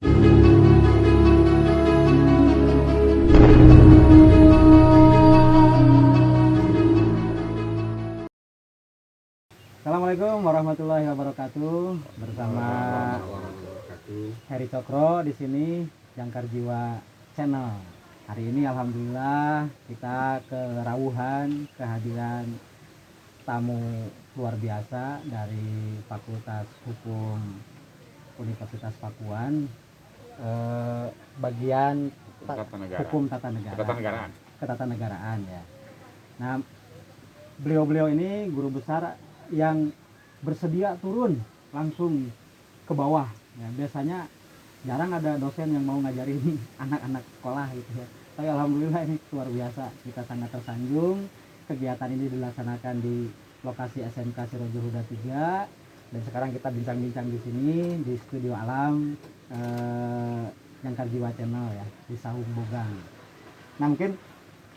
Assalamualaikum warahmatullahi wabarakatuh. Bersama Heri Cokro di sini Jangkar Jiwa Channel. Hari ini alhamdulillah kita ke Rawuhan, kehadiran tamu luar biasa dari Fakultas Hukum Universitas Pakuan, bagian hukum ketatanegaraan ya. Nah, beliau-beliau ini guru besar yang bersedia turun langsung ke bawah ya. Biasanya jarang ada dosen yang mau ngajarin anak-anak sekolah gitu ya. Tapi alhamdulillah ini luar biasa, kita sangat tersanjung. Kegiatan ini dilaksanakan di lokasi SMK Sirojul Huda 3, dan sekarang kita bincang-bincang di sini di studio alam Jangkar Jiwa Channel ya, di Saung Bogang. Nah, mungkin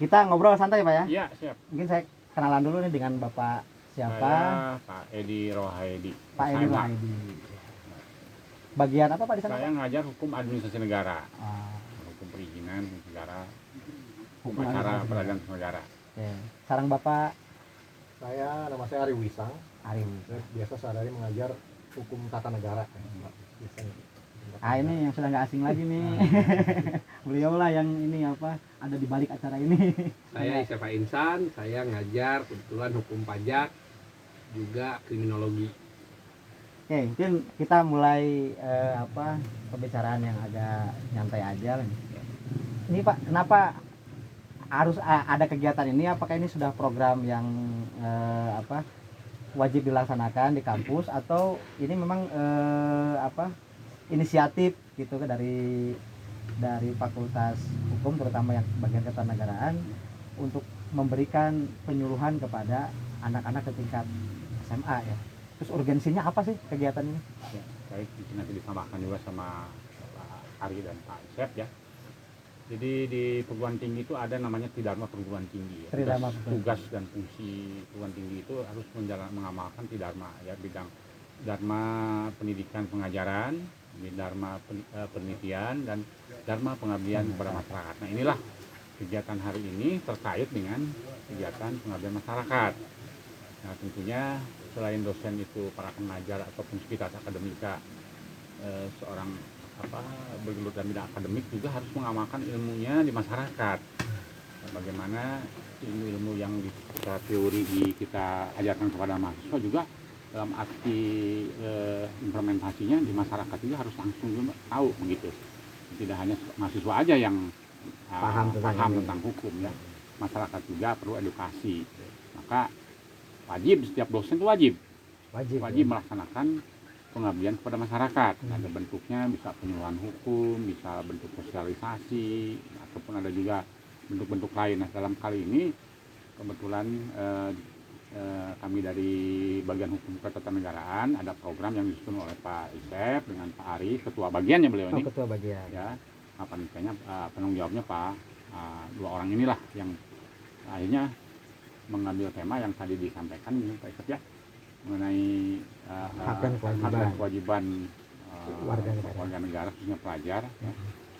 kita ngobrol santai Pak ya? Iya, siap. Mungkin saya kenalan dulu nih dengan Bapak siapa? Saya Pak Edi Rohaidi. Pak Edi Rohaidi. Bagian apa Pak di sana? Saya ngajar hukum administrasi negara. Ah, Hukum perizinan negara, Hukum acara administrasi peradilan negara. oke. Sarang Bapak Nama saya Ari Wisang. Arif. Biasa sehari-hari mengajar hukum tata negara. Biasanya. Ah, ini yang sudah nggak asing lagi nih. Beliau lah yang ini apa, ada di balik acara ini. Saya Isefa Insan, saya ngajar kebetulan hukum pajak juga kriminologi. Oke, mungkin kita mulai pembicaraan yang agak nyantai aja. Ini Pak, kenapa harus ada kegiatan ini? Apakah ini sudah program yang wajib dilaksanakan di kampus, atau ini memang inisiatif gitu dari Fakultas Hukum, terutama yang bagian ketatanegaraan, untuk memberikan penyuluhan kepada anak-anak ke tingkat SMA ya? Terus urgensinya apa sih kegiatan ini? Ya, baik, nanti ditambahkan juga sama Pak Ari dan Pak Isep ya. Jadi di perguruan tinggi itu ada namanya Tridharma Perguruan Tinggi ya. Tridharma Tugas dan fungsi perguruan tinggi itu harus mengamalkan Tridharma ya, bidang Dharma pendidikan pengajaran, Dharma penelitian, dan Dharma pengabdian kepada masyarakat. Nah, inilah kegiatan hari ini terkait dengan kegiatan pengabdian masyarakat. Nah, tentunya selain dosen itu para pengajar ataupun sekitar akademika, seorang bergelut dalam bidang akademik juga harus mengamalkan ilmunya di masyarakat. Nah, bagaimana ilmu-ilmu yang secara teori kita ajarkan kepada mahasiswa juga dalam arti implementasinya di masyarakat juga harus langsung tahu begitu. Tidak hanya mahasiswa aja yang paham tentang hukum ya, masyarakat juga perlu edukasi. Maka wajib, setiap dosen itu wajib melaksanakan pengabdian kepada masyarakat. Ada bentuknya, bisa penyuluhan hukum, bisa bentuk sosialisasi, ataupun ada juga bentuk-bentuk lain. Nah, dalam kali ini kebetulan kami dari bagian hukum ketatanegaraan ada program yang disusun oleh Pak Isep dengan Pak Ari, ketua bagiannya beliau ini. Ketua bagian. Ya, panikanya penanggung jawabnya Pak, dua orang inilah yang akhirnya mengambil tema yang tadi disampaikan Pak Isep ya, mengenai hak dan kewajiban warga negara khususnya pelajar ya,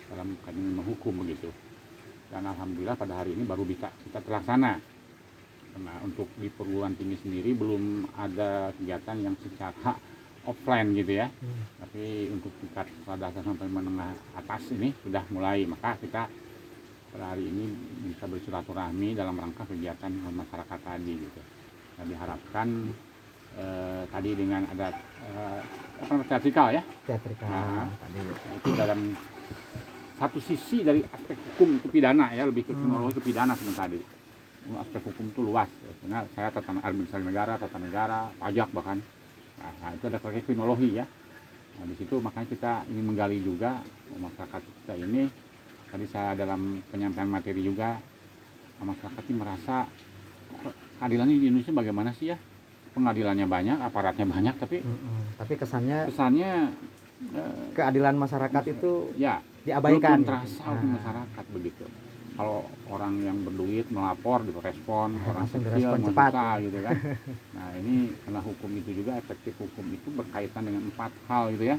dalam kaitan menghukum begitu. Dan alhamdulillah pada hari ini baru bisa kita terlaksana. Karena untuk di perguruan tinggi sendiri belum ada kegiatan yang secara offline gitu ya. Tapi untuk tingkat sekolah dasar sampai menengah atas ini sudah mulai. Maka kita pada hari ini bisa bersilaturahmi dalam rangka kegiatan masyarakat tadi gitu. Dan diharapkan tadi dengan ada teatrikal ya. Nah, itu dalam satu sisi dari aspek hukum itu pidana ya, lebih ke kriminologi ke pidana sebenarnya tadi. Aspek hukum itu luas ya. Karena saya administrasi negara, tata negara, pajak bahkan. Nah, itu ada kriminologi ya. Nah, di situ makanya kita ingin menggali juga masyarakat kita ini. Tadi saya dalam penyampaian materi juga, masyarakat ini merasa keadilan di Indonesia bagaimana sih ya? Pengadilannya banyak, aparatnya banyak, tapi kesannya keadilan masyarakat itu ya diabaikan. Terasa oleh masyarakat begitu. Kalau orang yang berduit melapor direspon, orang kecil mengusaha gitu kan. Nah, ini karena hukum itu juga, efektif hukum itu berkaitan dengan 4 hal gitu ya.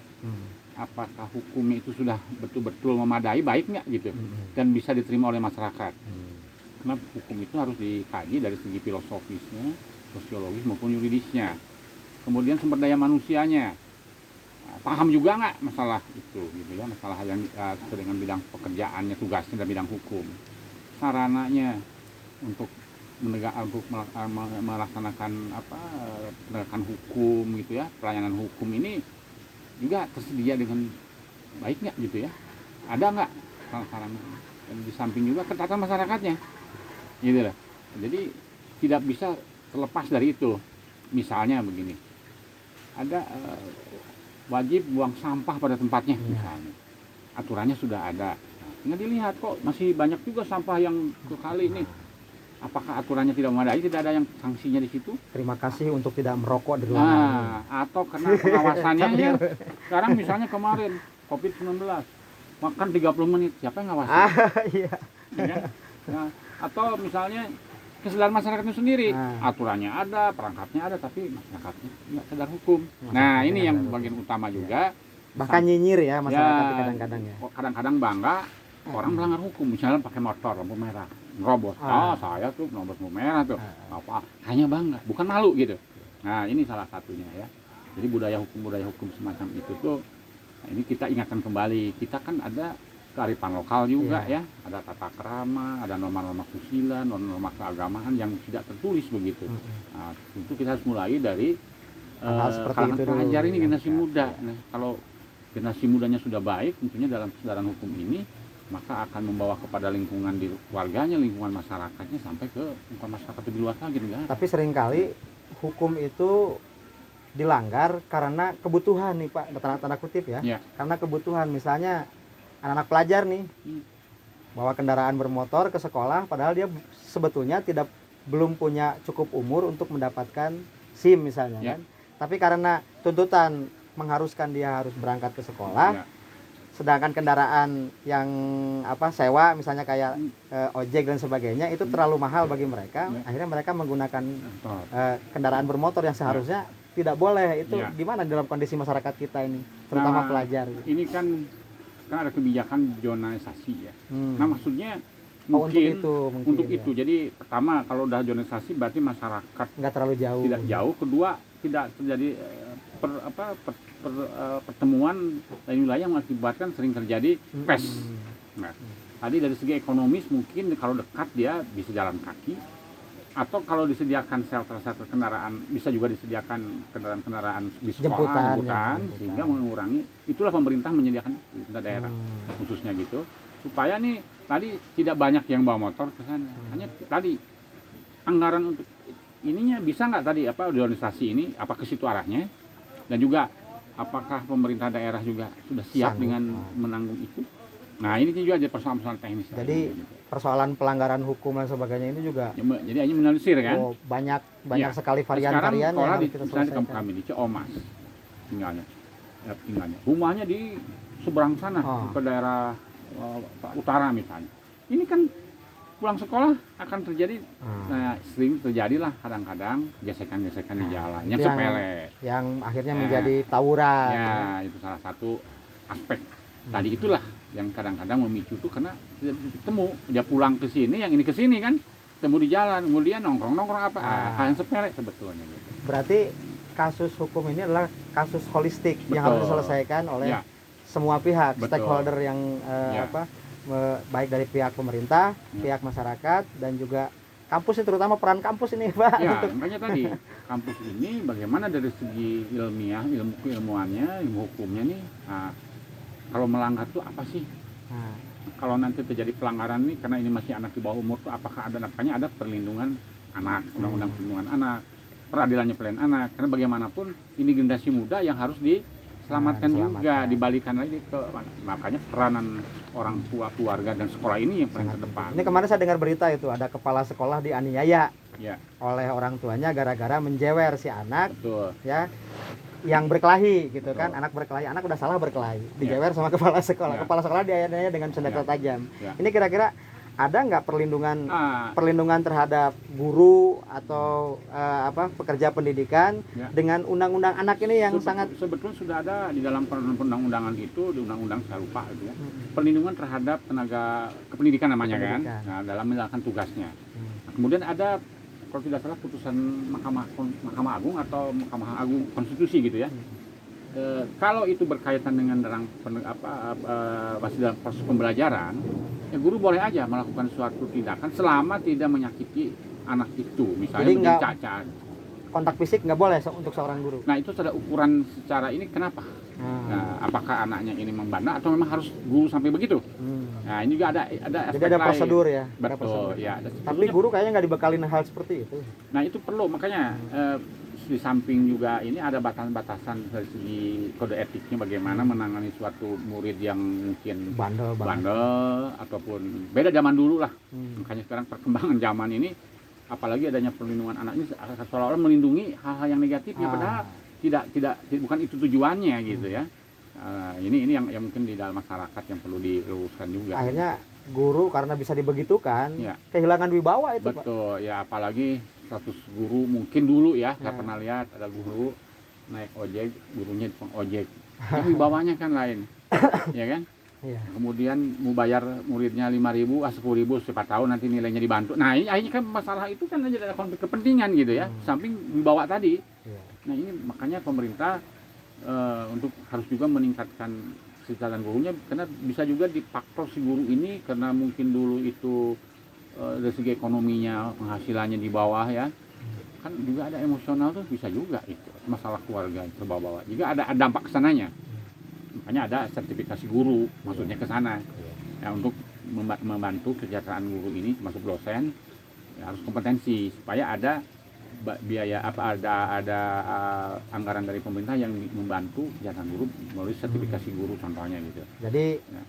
apakah hukumnya itu sudah betul-betul memadai, baik nggak gitu, dan bisa diterima oleh masyarakat. Karena hukum itu harus dikaji dari segi filosofisnya, sosiologis maupun yuridisnya. Kemudian sumber daya manusianya, paham juga nggak masalah itu, gitu ya, masalah yang dengan bidang pekerjaannya, tugasnya dan bidang hukum. Sarananya untuk melaksanakan penegakan hukum gitu ya, pelayanan hukum ini juga tersedia dengan baik nggak gitu ya, ada nggak sarana, dan di samping juga ketaatan masyarakatnya gitu lah. Jadi tidak bisa terlepas dari itu. Misalnya begini, ada wajib buang sampah pada tempatnya misalnya, aturannya sudah ada, tinggal dilihat kok masih banyak juga sampah yang ke kali ini. Apakah aturannya tidak memadai, tidak ada yang sanksinya di situ? Terima kasih untuk tidak merokok di ruangan. Atau karena pengawasannya ya. Sekarang misalnya kemarin COVID-19 makan 30 menit, siapa yang ngawasin? Iya. Ya? Nah, atau misalnya kesadaran masyarakatnya sendiri, aturannya ada, perangkatnya ada, tapi masyarakatnya nggak sadar hukum. Nah, ini yang bagian utama juga. Bahkan nyinyir ya masyarakat kadang-kadang ya. Kadang-kadang bangga orang melanggar hukum, misalnya pakai motor lampu merah, ngerobos. Saya tuh ngerobos lampu merah tuh. Apa? Hanya bangga, bukan malu gitu. Nah, ini salah satunya ya. Jadi budaya hukum semacam itu tuh, nah ini kita ingatkan kembali. Kita kan ada kearifan lokal juga ya, ada tata krama, ada norma-norma susila, norma-norma keagamaan yang tidak tertulis begitu. Nah, tentu kita harus mulai dari kalangan pelajar ini, generasi muda. Nah, kalau generasi mudanya sudah baik, tentunya dalam kesadaran hukum ini, maka akan membawa kepada lingkungan di keluarganya, lingkungan masyarakatnya, sampai ke lingkungan masyarakat di luar lagi negara. Tapi seringkali hukum itu dilanggar karena kebutuhan nih Pak, tanda kutip ya. Karena kebutuhan, misalnya anak-anak pelajar nih bawa kendaraan bermotor ke sekolah, padahal dia sebetulnya belum punya cukup umur untuk mendapatkan SIM misalnya kan. Tapi karena tuntutan mengharuskan dia harus berangkat ke sekolah, sedangkan kendaraan yang sewa misalnya kayak ojek dan sebagainya itu terlalu mahal bagi mereka, akhirnya mereka menggunakan kendaraan bermotor yang seharusnya tidak boleh. Itu gimana dalam kondisi masyarakat kita ini, terutama pelajar? Ini kan ada kebijakan zonisasi ya. Nah, maksudnya mungkin untuk itu. Jadi pertama, kalau udah zonisasi berarti masyarakat nggak terlalu jauh. Tidak jauh. Kedua, tidak terjadi pertemuan dari wilayah yang mengakibatkan sering terjadi pes. Nah, tadi dari segi ekonomis mungkin kalau dekat dia bisa jalan kaki, atau kalau disediakan shelter kendaraan, bisa juga disediakan kendaraan di sekolah, jemputan, sehingga mengurangi. Itulah pemerintah menyediakan di daerah khususnya gitu, supaya nih tadi tidak banyak yang bawa motor ke sana. Hanya tadi anggaran untuk ininya bisa nggak tadi organisasi ini apa ke situ arahnya, dan juga apakah pemerintah daerah juga sudah siap dengan menanggung itu. Nah, ini juga ada persoalan-persoalan teknis. Jadi persoalan pelanggaran hukum dan sebagainya ini juga jadi hanya menelisir kan. Banyak sekali varian-varian yang harus kita selesaikan. Sekarang kami di Ciomas tinggalnya. Rumahnya di seberang sana ke daerah utara misalnya. Ini kan pulang sekolah akan terjadi, sering terjadilah kadang-kadang gesekan-gesekan di jalan yang sepele, yang akhirnya menjadi tawuran. Ya, itu salah satu aspek tadi itulah yang kadang-kadang memicu itu, karena tidak ketemu, dia pulang ke sini, yang ini ke sini kan, ketemu di jalan, kemudian nongkrong hal yang sepele sebetulnya gitu. Berarti kasus hukum ini adalah kasus holistik yang harus diselesaikan oleh semua pihak, stakeholder yang baik dari pihak pemerintah, pihak masyarakat, dan juga kampus ini, terutama peran kampus ini Pak. Ya, makanya tadi kampus ini bagaimana dari segi ilmiah, ilmuannya, ilmu hukumnya nih. Nah, kalau melanggar itu apa sih? Kalau nanti terjadi pelanggaran nih, karena ini masih anak di bawah umur tuh, apakah ada perlindungan anak, undang-undang perlindungan anak, peradilannya perlindungan anak, karena bagaimanapun ini generasi muda yang harus diselamatkan juga, dibalikan lagi ke mana. Makanya peranan orang tua, keluarga, dan sekolah ini yang paling terdepan. Ini kemarin saya dengar berita itu ada kepala sekolah dianiaya oleh orang tuanya gara-gara menjewer si anak. Betul. Ya, yang berkelahi gitu. Betul. Kan anak berkelahi, anak udah salah berkelahi, dijewer sama kepala sekolah. Kepala sekolah dianiaya dengan senjata tajam. Ini kira-kira ada nggak perlindungan Ah, perlindungan terhadap guru atau pekerja pendidikan Ya. dengan undang-undang anak ini yang sangat sebetulnya sudah ada di dalam perundang-undangan itu, di undang-undang saya lupa itu ya. Hmm. Perlindungan terhadap tenaga kependidikan namanya kan. Kependidikan. Nah, dalam menjalankan tugasnya. Hmm. Nah, kemudian ada kalau tidak salah putusan Mahkamah Agung atau Mahkamah Agung Konstitusi gitu ya. Kalau itu berkaitan dengan masih dalam proses pembelajaran, ya guru boleh aja melakukan suatu tindakan selama tidak menyakiti anak itu, misalnya Jadi menjadi nggak- cacat. kontak fisik nggak boleh untuk seorang guru. Nah itu ada ukuran secara ini kenapa? Nah, apakah anaknya ini membana atau memang harus guru sampai begitu? Hmm. Nah ini juga ada Jadi aspek ada lain. prosedur ya. Ada Betul, prosedur. ya. Tapi guru kayaknya nggak dibekalin hal seperti itu. Nah itu perlu, makanya di samping juga ini ada batasan-batasan dari segi kode etiknya bagaimana menangani suatu murid yang mungkin Bandel banget. bandel ataupun beda zaman dulu lah. Hmm. Makanya sekarang perkembangan zaman ini apalagi adanya perlindungan anak ini seolah-olah melindungi hal-hal yang negatif ya padahal tidak bukan itu tujuannya gitu ya. Ini yang mungkin di dalam masyarakat yang perlu diluruskan juga. Akhirnya guru karena bisa dibegitukan Ya. kehilangan wibawa itu, Pak. Betul, ya apalagi status guru mungkin dulu ya, saya Ya. pernah lihat ada guru naik ojek, gurunya tukang ojek. Tapi bawahnya kan lain. Ya kan? Iya. Kemudian mau bayar muridnya 5.000, 10.000, siapa tahu nanti nilainya dibantu. Nah, ini akhirnya kan masalah itu kan ada konflik kepentingan gitu ya. Samping dibawa tadi. Iya. Nah, ini makanya pemerintah untuk harus juga meningkatkan kesejahteraan gurunya karena bisa juga difaktor si guru ini karena mungkin dulu itu dari segi ekonominya penghasilannya di bawah ya kan juga ada emosional tuh bisa juga itu masalah keluarga terbawa-bawa juga ada dampak kesananya makanya ada sertifikasi guru maksudnya ke sana ya untuk membantu kesejahteraan guru ini termasuk dosen ya, harus kompetensi supaya ada biaya ada anggaran dari pemerintah yang membantu kesejahteraan guru melalui sertifikasi guru contohnya gitu. Jadi Ya.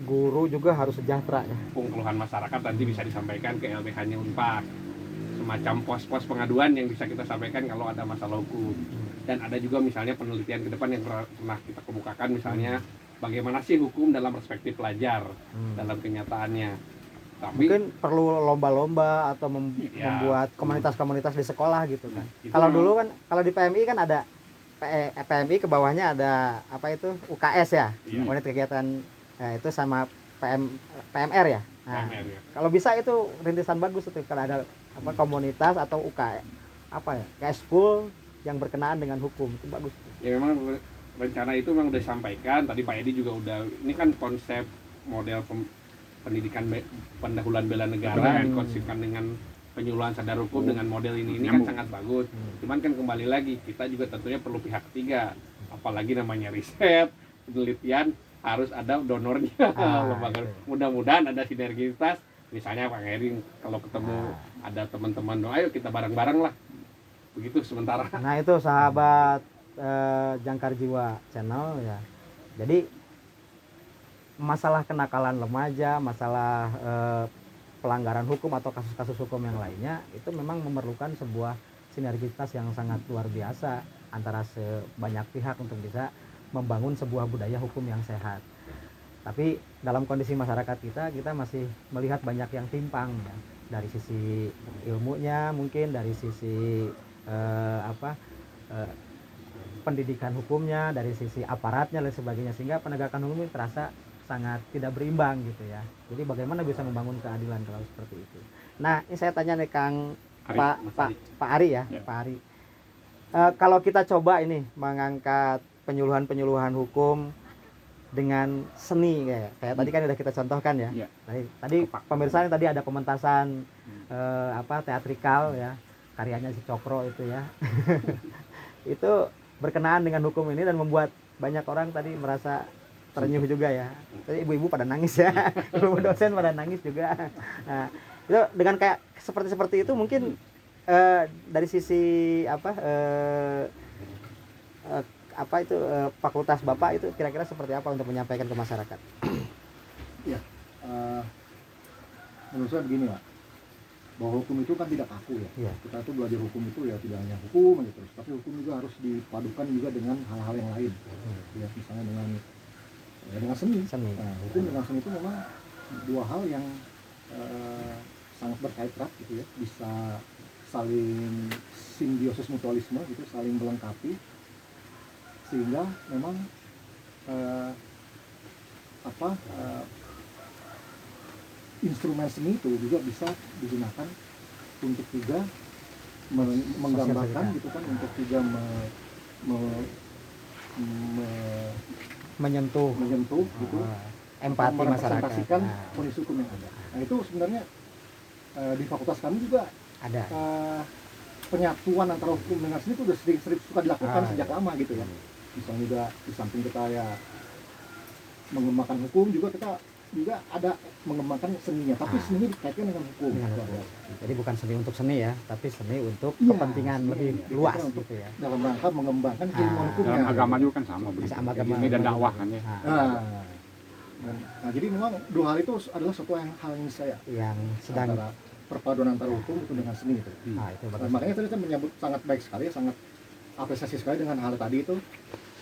Guru juga harus sejahtera ya. Keluhan masyarakat nanti bisa disampaikan ke LBH-nya Unpad, semacam pos-pos pengaduan yang bisa kita sampaikan kalau ada masalah hukum. Dan ada juga misalnya penelitian ke depan yang pernah kita kemukakan misalnya bagaimana sih hukum dalam perspektif pelajar dalam kenyataannya. Tapi Mungkin perlu lomba-lomba atau Ya. membuat komunitas-komunitas di sekolah gitu kan. Itu Kalau memang- dulu kan kalau di PMI kan ada PMI ke bawahnya ada apa itu UKS ya, Iya. unit kegiatan itu sama PMR ya. Nah, PMR ya. kalau bisa itu rintisan bagus itu kalau ada apa komunitas atau UKS apa ya, KS school yang berkenaan dengan hukum itu bagus. Ya memang rencana itu memang udah disampaikan tadi Pak Edi juga udah ini kan konsep model pendidikan pendahuluan bela negara dikonsepkan dengan penyuluhan sadar hukum dengan model ini kan sangat bagus. Cuman kan kembali lagi kita juga tentunya perlu pihak ketiga apalagi namanya riset penelitian harus ada donornya. Lembaga. Mudah-mudahan ada sinergitas misalnya Pak Heri kalau ketemu ada teman-teman dong ayo kita bareng-bareng lah begitu sementara. Nah itu sahabat Jangkar Jiwa channel ya. Jadi masalah kenakalan remaja, masalah pelanggaran hukum atau kasus-kasus hukum yang lainnya itu memang memerlukan sebuah sinergitas yang sangat luar biasa antara sebanyak pihak untuk bisa membangun sebuah budaya hukum yang sehat. Tapi dalam kondisi masyarakat kita masih melihat banyak yang timpang ya. Dari sisi ilmunya mungkin dari sisi pendidikan hukumnya, dari sisi aparatnya dan sebagainya sehingga penegakan hukum ini terasa sangat tidak berimbang gitu ya. Jadi bagaimana bisa membangun keadilan kalau seperti itu. Nah, ini saya tanya nih Kang Pak Ari ya, Ya. Pak Ari. Kalau kita coba ini mengangkat penyuluhan hukum dengan seni kayak tadi kan udah kita contohkan ya. Ya. Tadi pemirsa ini tadi ada pementasan teatrikal ya, karyanya si Cokro itu ya. Itu berkenaan dengan hukum ini dan membuat banyak orang tadi merasa terenyuh juga ya. Tadi ibu-ibu pada nangis ya, ibu dosen pada nangis juga. Nah, itu dengan kayak seperti itu mungkin dari sisi fakultas Bapak itu kira-kira seperti apa untuk menyampaikan ke masyarakat? Menurut saya begini Pak, bahwa hukum itu kan tidak kaku ya. Iya. Kita tuh belajar hukum itu ya tidak hanya hukum aja terus, tapi hukum juga harus dipadukan juga dengan hal-hal yang lain. Ya, misalnya dengan seni. Seni. Nah, hukum dengan seni itu memang dua hal yang sangat berkait erat gitu ya, bisa saling simbiosis mutualisme gitu, saling melengkapi, sehingga memang instrumen seni itu juga bisa digunakan untuk juga menggambarkan gitu kan, untuk juga menyentuh gitu, empati masyarakat. merepresentasikan kondisi hukum yang ada. Nah itu sebenarnya di fakultas kami juga Ada. Penyatuan antara hukum dengan seni itu udah sering suka dilakukan sejak lama gitu ya. Misalnya juga di samping kita ya mengembangkan hukum, juga kita juga ada mengembangkan seninya, tapi seni dikaitkan dengan hukum. Jadi bukan seni untuk seni ya, tapi seni untuk Iya, kepentingan seni lebih kita luas untuk gitu ya. dalam rangka mengembangkan ilmu hukumnya. Dalam agama juga kan sama begitu. Sama agama. Ini dan dakwah kan ya. Nah, jadi memang dua hal itu adalah suatu hal yang saya Yang sedang antara perpaduan antara hukum itu dengan seni itu. nah, itu Nah, bagus. makanya tadi saya menyambut sangat baik sekali, sangat apresiasi sekali dengan hal tadi itu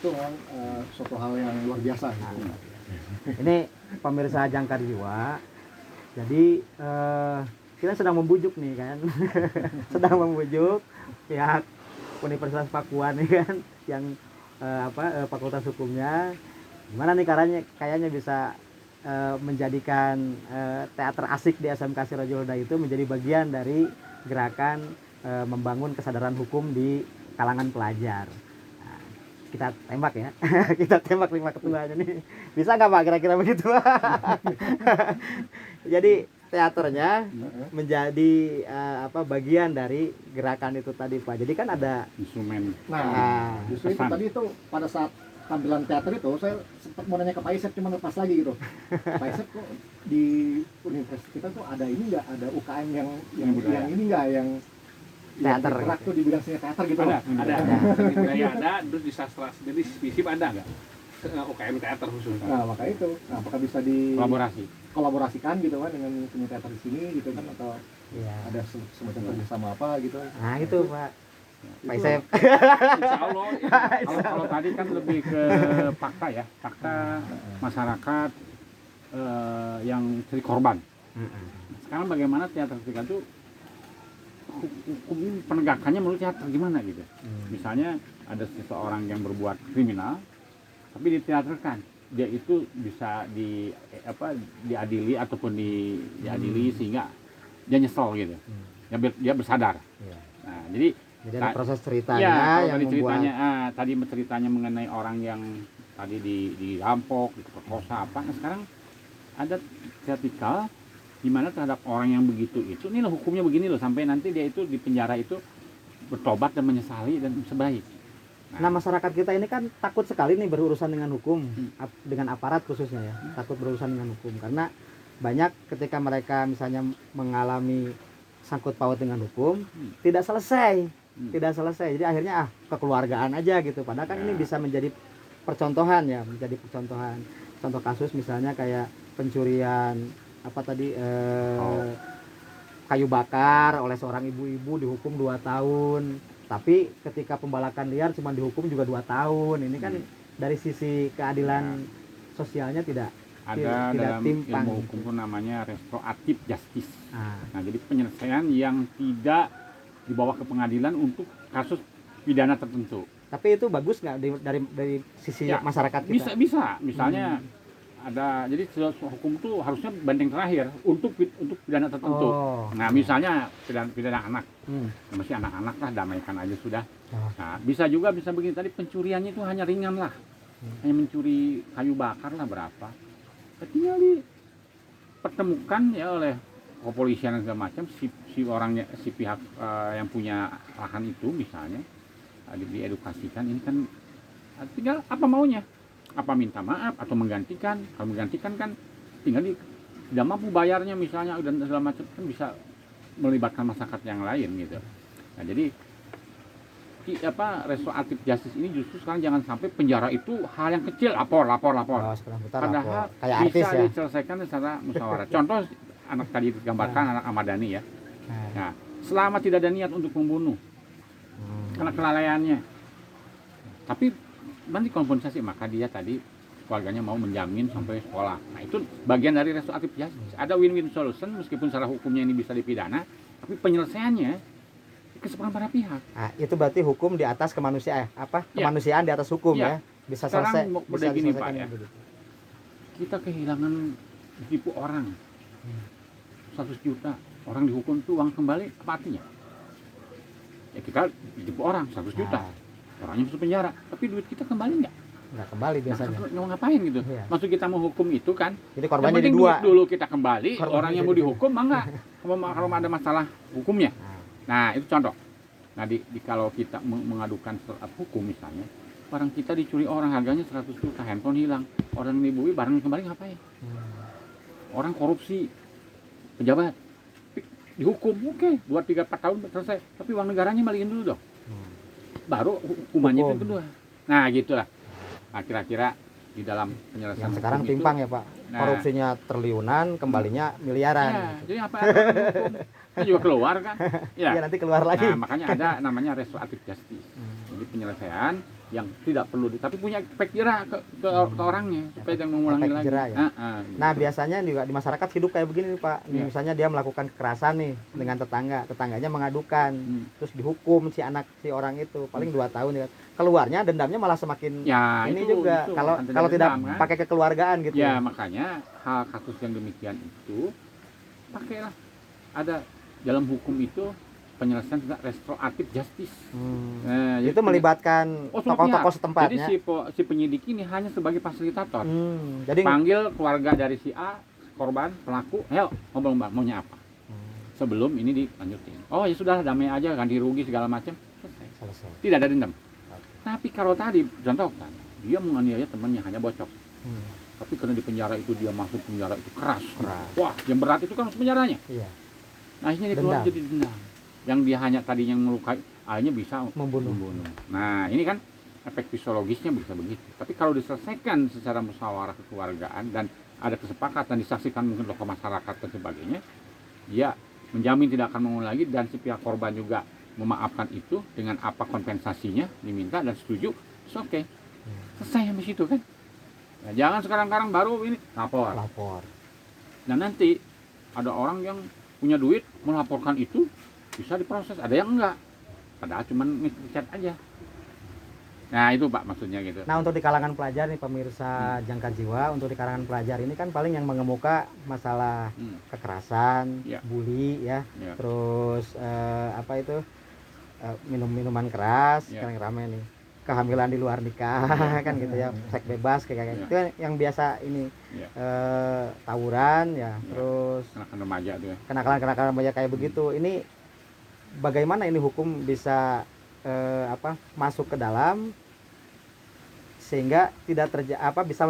memang suatu hal yang luar biasa gitu. Ini pemirsa Jangkar Jiwa. Jadi kita sedang membujuk nih kan. Sedang membujuk pihak Universitas Pakuan nih kan yang Fakultas Hukumnya. Gimana nih kayaknya bisa menjadikan teater asik di SMK Sirajul Huda itu menjadi bagian dari gerakan membangun kesadaran hukum di kalangan pelajar. Nah, kita tembak ya. Kita tembak 5 ketuanya nih. Bisa nggak Pak kira-kira begitu? Jadi teaternya menjadi bagian dari gerakan itu tadi Pak. Jadi kan ada Instrumen. Nah, justru itu pesan. tadi itu pada saat tampilan teater itu saya sempat mau nanya ke Pak Isep, cuma lepas lagi gitu. Pak Isep kok di universitas kita tuh ada ini nggak, ada UKM yang ini nggak, yang Teater bergerak tuh di bidang seni teater gitu. Ada. Seni budaya ada, terus di sastra sendiri FISIP ada nggak? UKM teater khusus. Nah, maka itu, nah, apakah bisa Kolaborasi. dikolaborasikan gitu kan dengan seni teater di sini gitu kan, atau ya. ada semacam kerjasama apa gitu? Nah itu Pak. Pak Itu- Isep. Insya Allah. Kalau tadi kan lebih ke fakta ya, fakta masyarakat yang jadi korban. Sekarang bagaimana teater kita tuh hukum penegakannya menurut teater gimana gitu? Misalnya ada seseorang yang berbuat kriminal, tapi diteaterkan, dia itu bisa diadili ataupun diadili sehingga dia nyesel gitu, dia bersadar. Iya. Nah, jadi Ada proses ceritanya ya, kalau yang tadi membuat ceritanya, ceritanya mengenai orang yang tadi dirampok, diperkosa apa. Nah, sekarang ada teatrikal di mana terhadap orang yang begitu itu, ini loh hukumnya begini loh, sampai nanti dia itu di penjara itu bertobat dan menyesali dan sebaik. Nah masyarakat kita ini kan takut sekali nih berurusan dengan hukum, dengan aparat khususnya ya, takut berurusan dengan hukum karena banyak ketika mereka misalnya mengalami sangkut paut dengan hukum tidak selesai, jadi akhirnya kekeluargaan aja gitu. Padahal kan ini bisa menjadi percontohan ya, contoh kasus misalnya kayak pencurian kayu bakar oleh seorang ibu-ibu dihukum 2 tahun. Tapi ketika pembalakan liar cuma dihukum juga 2 tahun. Ini kan dari sisi keadilan sosialnya tidak Ada dalam timpang. ilmu hukum itu namanya restoratif justice. Nah, jadi penyelesaian yang tidak dibawa ke pengadilan untuk kasus pidana tertentu. Tapi itu bagus nggak dari sisi Ya, masyarakat kita? Bisa. Misalnya ada, jadi hukum itu harusnya banding terakhir untuk pidana tertentu. Nah, misalnya pidana anak, masih anak-anak lah, damaikan aja sudah. Nah, bisa begini tadi, pencuriannya itu hanya ringan lah, hanya mencuri kayu bakar lah berapa, tinggal dipertemukan ya oleh kepolisian dan segala macam, si pihak yang punya lahan itu misalnya diedukasikan, ini kan tinggal apa maunya, apa minta maaf atau menggantikan. Kalau menggantikan kan tinggal tidak mampu bayarnya misalnya dan segala macam, kan bisa melibatkan masyarakat yang lain gitu. Nah, jadi restoratif justice ini justru sekarang jangan sampai penjara itu hal yang kecil, lapor. Padahal kayak artis bisa ya. diselesaikan secara musyawarah. Contoh anak tadi digambarkan, anak Ahmadani ya. Nah, selama tidak ada niat untuk membunuh karena kelalaiannya, tapi nanti kompensasi, maka dia tadi keluarganya mau menjamin sampai sekolah. Nah itu bagian dari restoratif justice. Ada win-win solution meskipun secara hukumnya ini bisa dipidana, tapi penyelesaiannya kesepakatan para pihak. Nah, itu berarti hukum di atas kemanusiaan, Ya. kemanusiaan di atas hukum Ya. ya. Bisa Sekarang selesai, mau bisa gini, diselesaikan Pak, ya. begitu. Kita kehilangan ditipu orang 100 juta, orang dihukum itu uang kembali, apa artinya? Ya kita ditipu orang 100 juta, orangnya masuk penjara, tapi duit kita kembali nggak? Nggak kembali biasanya. Nah, mau ngapain gitu? Iya. Maksud kita mau hukum itu kan? Jadi Yang korbannya jadi penting dua. duit dulu kita kembali, Korbannya orang yang jadi mau dua. dihukum mah enggak. Kalau ada masalah hukumnya. Nah, itu contoh. Nah, kalau kita mengadukan surat hukum misalnya, barang kita dicuri orang harganya 100 juta, handphone hilang, orang yang dibui barang kembali ngapain? Orang korupsi, pejabat, dihukum, oke, 2, 3, 4 tahun selesai, tapi uang negaranya balikin dulu dong. Baru hukumannya Hukum. itu kedua. Nah, gitulah. Nah, kira-kira di dalam penyelesaian Yang sekarang hukum itu, timpang ya Pak. Nah. Korupsinya triliunan, kembalinya miliaran. ya, jadi apa yang hukum? Kan juga keluar kan? Iya, Ya. nanti keluar lagi. Nah, makanya ada namanya restoratif justice. Jadi penyelesaian yang tidak perlu tapi punya efek jerah ke orangnya supaya jangan mengulangi Efek lagi. jerah ya. Gitu. Nah, biasanya juga di masyarakat hidup kayak begini nih Pak. Iya. Misalnya dia melakukan kekerasan nih dengan tetangganya mengadukan, terus dihukum si orang itu paling 2 tahun ya. Keluarnya dendamnya malah semakin Ya, ini itu juga kalau akan kalau terjadi tidak dendam, kan? pakai kekeluargaan gitu. Ya, makanya hal kasus yang demikian itu pakailah ada dalam hukum itu penyelesaian tentang restoratif justice. Nah, jadi Itu melibatkan semua tokoh-tokoh pihak. setempatnya. Jadi si penyidik ini hanya sebagai fasilitator. Jadi Panggil keluarga dari si A, korban, pelaku, ayo ngobrol mbak, maunya apa? Sebelum ini dilanjutin. Oh ya sudah, damai aja, ganti rugi segala macam, selesai. selesai. Tidak ada dendam. Tapi kalau tadi contohkan, dia menganiaya temannya hanya bocok. Tapi karena di penjara itu dia masuk penjara itu keras. Wah, yang berat itu kan masuk penjaranya. Iya. Nah, akhirnya dia keluar Dendam. jadi dendam. Yang dia hanya tadinya melukai, akhirnya bisa Membunuh. Nah, ini kan efek fisiologisnya bisa begitu. Tapi kalau diselesaikan secara musyawarah kekeluargaan dan ada kesepakatan disaksikan mungkin tokoh masyarakat dan sebagainya, dia menjamin tidak akan mengulang lagi dan si pihak korban juga memaafkan itu dengan apa kompensasinya diminta dan setuju, oke. Selesai sampai situ kan. Nah, jangan sekarang-karang baru ini lapor. Nah, nanti ada orang yang punya duit melaporkan itu bisa diproses, ada yang enggak. Padahal cuma ngechat aja. Nah, itu Pak maksudnya gitu. Nah, untuk di kalangan pelajar nih pemirsa Jangkar Jiwa, untuk di kalangan pelajar ini kan paling yang mengemuka masalah kekerasan, Ya. bully ya, Ya. terus minum-minuman keras, Ya. sekarang rame nih. Kehamilan di luar nikah kan gitu ya, seks bebas kayak itu yang biasa ini Ya. tawuran ya, Ya. terus Anak remaja tuh ya. kenakalan banyak kayak begitu. Ini bagaimana ini hukum bisa masuk ke dalam sehingga tidak bisa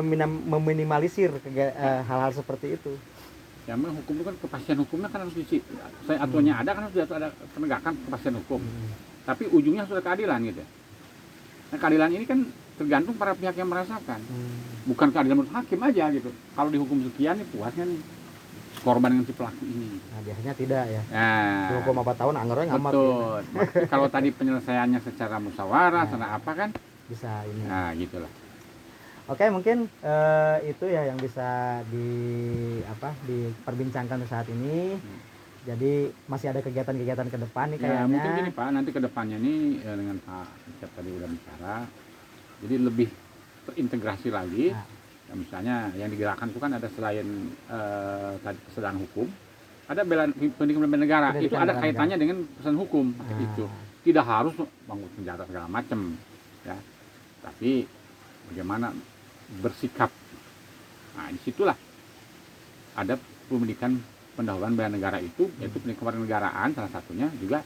meminimalisir hal-hal seperti itu. Ya, memang hukum itu kan kepastian hukumnya kan harus saya aturannya ada kan harus ada penegakan kepastian hukum. Tapi ujungnya harus ada keadilan gitu. Nah, keadilan ini kan tergantung para pihak yang merasakan. Bukan keadilan menurut hakim aja gitu. Kalau dihukum sekian nih puasnya nih korban dengan si pelaku ini. Nah, biasanya tidak ya. Nah, Dihukum 4 tahun anggarnya ngamat betul. gitu. Tapi kalau tadi penyelesaiannya secara musyawarah, Nah. sana apa kan? Bisa ini. Nah, gitulah. Oke, mungkin itu ya yang bisa diperbincangkan saat ini. Jadi masih ada kegiatan-kegiatan ke depan nih Ya, kayaknya. mungkin gini Pak, nanti ke depannya nih dengan Pak Richard tadi udah bicara, jadi lebih terintegrasi lagi. Nah. Ya, misalnya yang digerakkan itu kan ada selain tadi kesedaran hukum, ada pendidikan bela negara. Itu Pendidikan ada bela kaitannya dengan pesan hukum Nah. itu. Tidak harus bangun senjata segala macam, ya. Tapi bagaimana bersikap. Nah, disitulah ada pendidikan pendahuluan bela negara itu, yaitu pendidikan kewarganegaraan salah satunya juga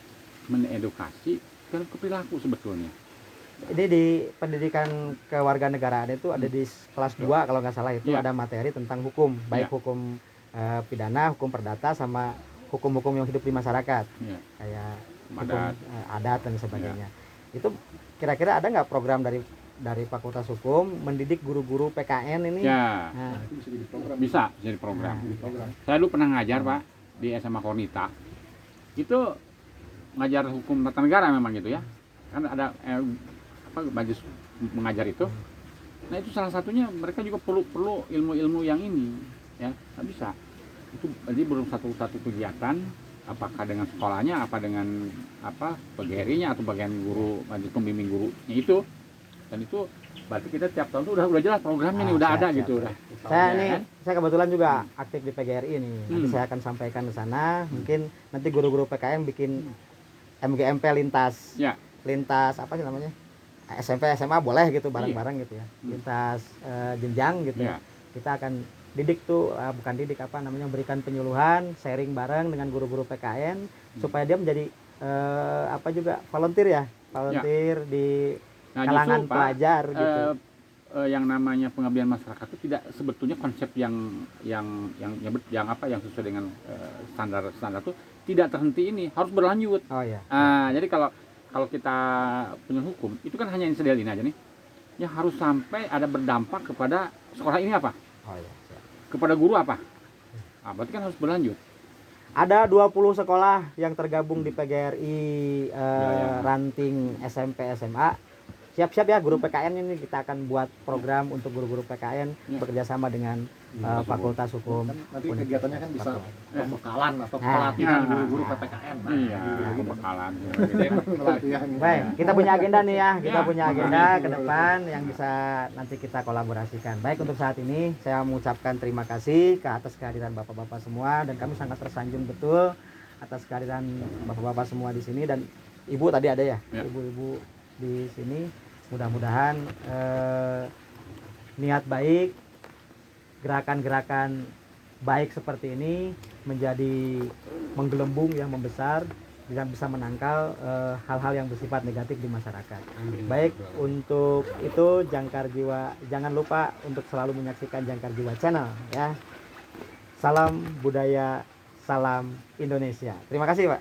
mengedukasi ke perilaku sebetulnya. Jadi di pendidikan kewarganegaraan itu ada di kelas 2 kalau nggak salah itu Ya. ada materi tentang hukum, baik Ya. hukum pidana, hukum perdata sama hukum-hukum yang hidup di masyarakat. Ya. Kayak Adat. hukum adat dan sebagainya. Itu kira-kira ada nggak program dari Fakultas Hukum mendidik guru-guru PKN ini? Ya, Nah, Itu bisa jadi program. bisa jadi program. Jadi program. Saya dulu pernah ngajar Pak di SMA Kornita. Itu ngajar hukum tata negara memang gitu ya. Kan ada majelis mengajar itu. Nah itu salah satunya mereka juga perlu ilmu-ilmu yang ini, ya nggak bisa. Itu jadi belum satu kegiatan, apakah dengan sekolahnya, apa dengan apa PGRI-nya atau bagian guru, pembimbing gurunya itu, dan itu berarti kita tiap tahun tuh udah jelas programnya nih, udah siap, ada siap, gitu siap. udah. Saya Ya, nih, kan? saya kebetulan juga aktif di PGRI nih. Nanti Hmm. saya akan sampaikan ke sana. Mungkin nanti guru-guru PKM bikin MGMP lintas Ya, apa sih namanya? SMP SMA boleh gitu bareng-bareng gitu ya. Lintas jenjang gitu. ya. Kita akan didik tuh bukan didik apa namanya, berikan penyuluhan, sharing bareng dengan guru-guru PKN supaya dia menjadi apa juga volunteer ya. Volunteer di Nah, kalangan justru, Pak, pelajar gitu. yang namanya pengabdian masyarakat itu tidak sebetulnya konsep yang apa yang sesuai dengan standar itu tidak terhenti ini, harus berlanjut. Oh ya. Jadi kalau kita punya hukum itu kan hanya insiden ini aja nih, yang harus sampai ada berdampak kepada sekolah ini apa, Oh ya. Siap. kepada guru apa. Berarti kan harus berlanjut. Ada 20 sekolah yang tergabung di PGRI Ya. ranting SMP SMA. Siap-siap ya guru PKN ini, kita akan buat program untuk guru-guru PKN Ya. bekerja sama dengan Fakultas Hukum. Kan nanti kegiatannya kan bisa Fakultas. pembekalan atau Nah. pelatihan Nah. guru-guru PPKN. Nah, Iya, gitu. pembekalan. Pelatihan. Baik, kita punya agenda nih ya. Kita Ya. punya agenda ke depan yang bisa nanti kita kolaborasikan. Baik, untuk saat ini saya mengucapkan terima kasih ke atas kehadiran Bapak-bapak semua, dan kami sangat tersanjung betul atas kehadiran Bapak-bapak semua di sini, dan Ibu tadi ada ya, Ya. Ibu-ibu di sini. Mudah-mudahan niat baik, gerakan-gerakan baik seperti ini menjadi menggelembung yang membesar dan bisa menangkal hal-hal yang bersifat negatif di masyarakat. Baik, untuk itu Jangkar Jiwa, jangan lupa untuk selalu menyaksikan Jangkar Jiwa Channel ya. Salam budaya, salam Indonesia. Terima kasih, Pak.